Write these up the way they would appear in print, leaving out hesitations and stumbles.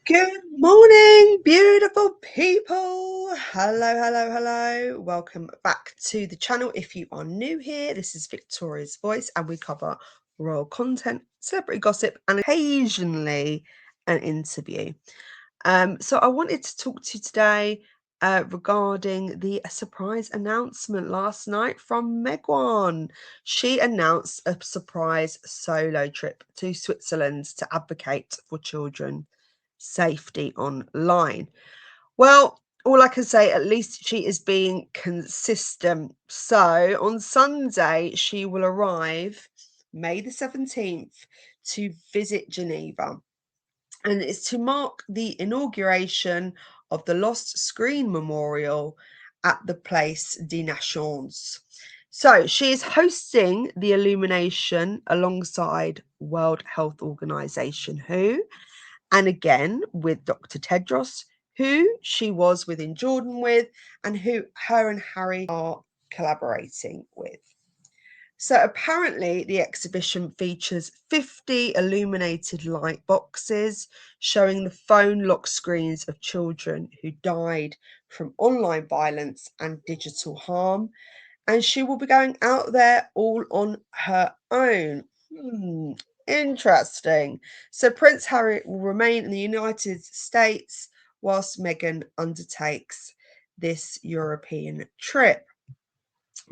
Good morning, beautiful people. Hello, hello, hello. Welcome back to the channel. If you are new here, this is Victoria's Voice, and we cover royal content, celebrity gossip, and occasionally an interview. So I wanted to talk to you today regarding the surprise announcement last night from Meghan. She announced a surprise solo trip to Switzerland to advocate for children safety online. Well, all I can say, at least she is being consistent. So on Sunday, she will arrive May the 17th to visit Geneva. And it's to mark the inauguration of the Lost Screen Memorial at the Place des Nations. So she is hosting the illumination alongside World Health Organization, WHO, and again with Dr. Tedros, who she was within Jordan with, and who her and Harry are collaborating with. So apparently the exhibition features 50 illuminated light boxes showing the phone lock screens of children who died from online violence and digital harm. And she will be going out there all on her own. Interesting. So Prince Harry will remain in the United States whilst Meghan undertakes this European trip.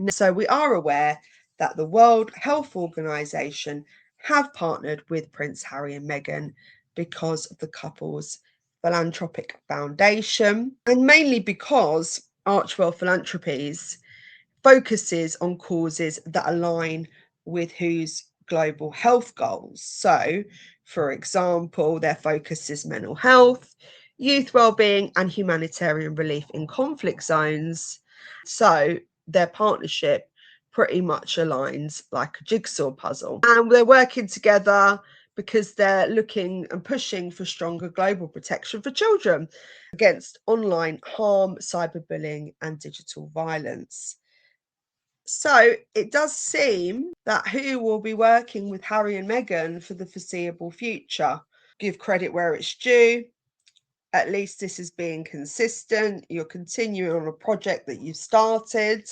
So we are aware that the World Health Organization have partnered with Prince Harry and Meghan because of the couple's philanthropic foundation, and mainly because Archewell Philanthropies focuses on causes that align with WHO's global health goals. So, for example, their focus is mental health, youth well-being, and humanitarian relief in conflict zones. So their partnership pretty much aligns like a jigsaw puzzle. And they're working together because they're looking and pushing for stronger global protection for children against online harm, cyberbullying, and digital violence. So it does seem that WHO will be working with Harry and Meghan for the foreseeable future. Give credit where it's due. At least this is being consistent. You're continuing on a project that you started.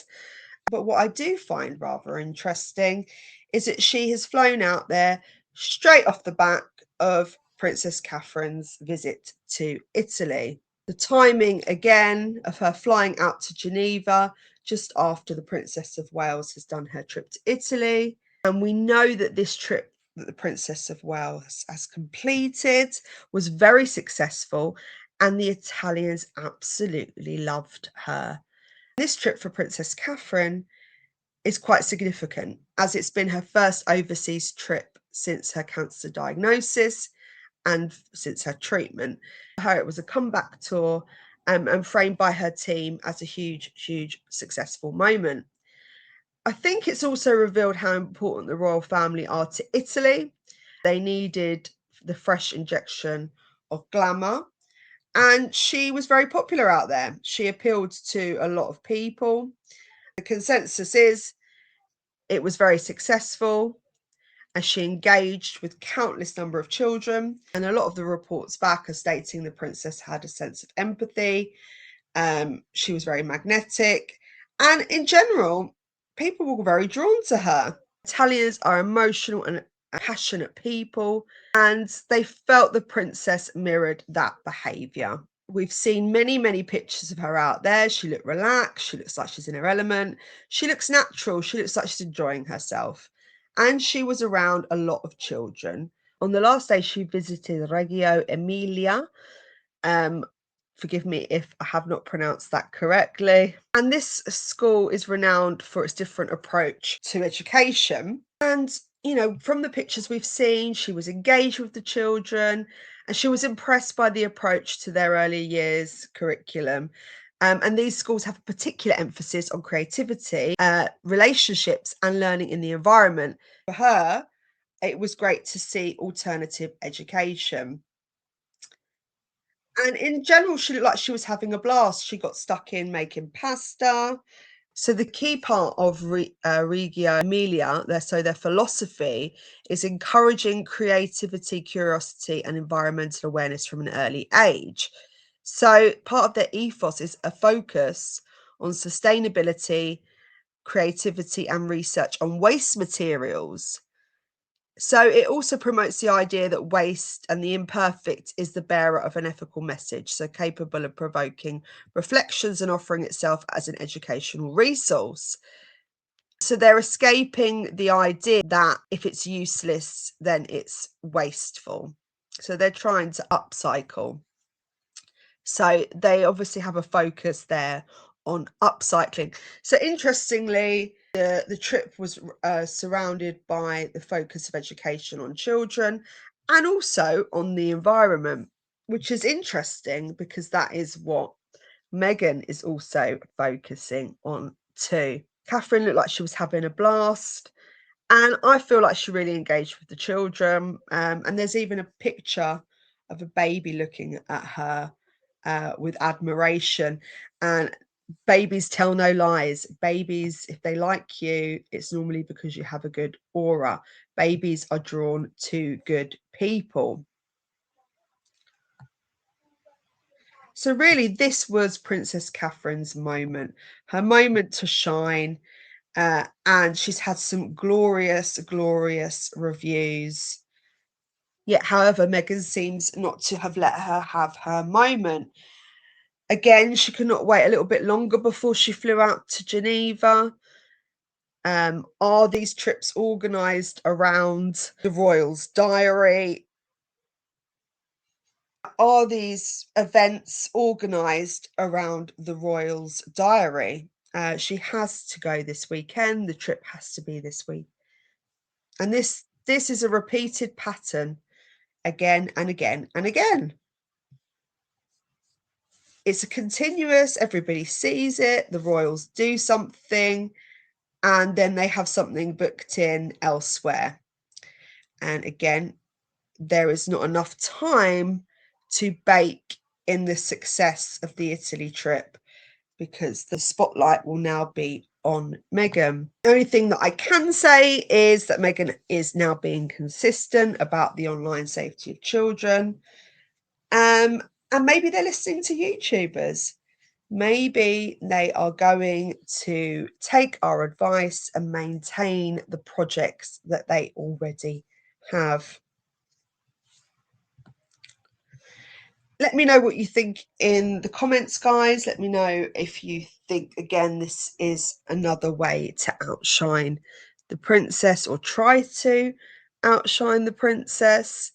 But what I do find rather interesting is that she has flown out there straight off the back of Princess Catherine's visit to Italy. The timing again of her flying out to Geneva just after the Princess of Wales has done her trip to Italy. And we know that this trip that the Princess of Wales has completed was very successful, and the Italians absolutely loved her. This trip for Princess Catherine is quite significant, as it's been her first overseas trip since her cancer diagnosis and since her treatment. It was a comeback tour and framed by her team as a huge, huge successful moment. I think it's also revealed how important the royal family are to Italy. They needed the fresh injection of glamour, and she was very popular out there. She appealed to a lot of people. The consensus is it was very successful, as she engaged with countless number of children, and a lot of the reports back are stating the princess had a sense of empathy. She was very magnetic, and in general, people were very drawn to her. Italians are emotional and passionate people, and they felt the princess mirrored that behaviour. We've seen many, many pictures of her out there. She looked relaxed. She looks like she's in her element. She looks natural. She looks like she's enjoying herself. And she was around a lot of children. On the last day, she visited Reggio Emilia. Forgive me if I have not pronounced that correctly. And this school is renowned for its different approach to education. And, you know, from the pictures we've seen, she was engaged with the children, and she was impressed by the approach to their early years curriculum. And these schools have a particular emphasis on creativity, relationships, and learning in the environment. For her, it was great to see alternative education. And in general, she looked like she was having a blast. She got stuck in making pasta, So the key part of Reggio Emilia, their philosophy, is encouraging creativity, curiosity, and environmental awareness from an early age. So part of their ethos is a focus on sustainability, creativity, and research on waste materials. So it also promotes the idea that waste and the imperfect is the bearer of an ethical message, so capable of provoking reflections and offering itself as an educational resource. So they're escaping the idea that if it's useless, then it's wasteful. So they're trying to upcycle. So they obviously have a focus there on upcycling. So interestingly, the trip was surrounded by the focus of education on children and also on the environment, which is interesting because that is what Meghan is also focusing on too. Catherine looked like she was having a blast, and I feel like she really engaged with the children. And there's even a picture of a baby looking at her with admiration. And babies tell no lies. Babies, if they like you, it's normally because you have a good aura. Babies are drawn to good people. So really, this was Princess Catherine's moment, her moment to shine. And she's had some glorious, glorious reviews. Yet, however, Meghan seems not to have let her have her moment. Again, she could not wait a little bit longer before she flew out to Geneva. Are these trips organised around the royal's diary? Are these events organised around the royal's diary? She has to go this weekend. The trip has to be this week. And this is a repeated pattern again and again and again. It's a continuous, everybody sees it, the royals do something, and then they have something booked in elsewhere. And again, there is not enough time to bake in the success of the Italy trip because the spotlight will now be on Meghan. The only thing that I can say is that Meghan is now being consistent about the online safety of children. And maybe they're listening to YouTubers. Maybe they are going to take our advice and maintain the projects that they already have. Let me know what you think in the comments, guys. Let me know if you think, again, this is another way to outshine the princess or try to outshine the princess.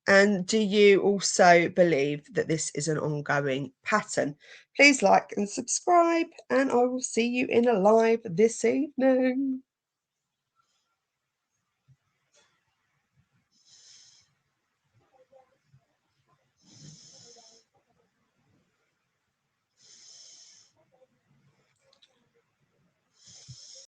And do you also believe that this is an ongoing pattern? Please like and subscribe, and I will see you in a live this evening.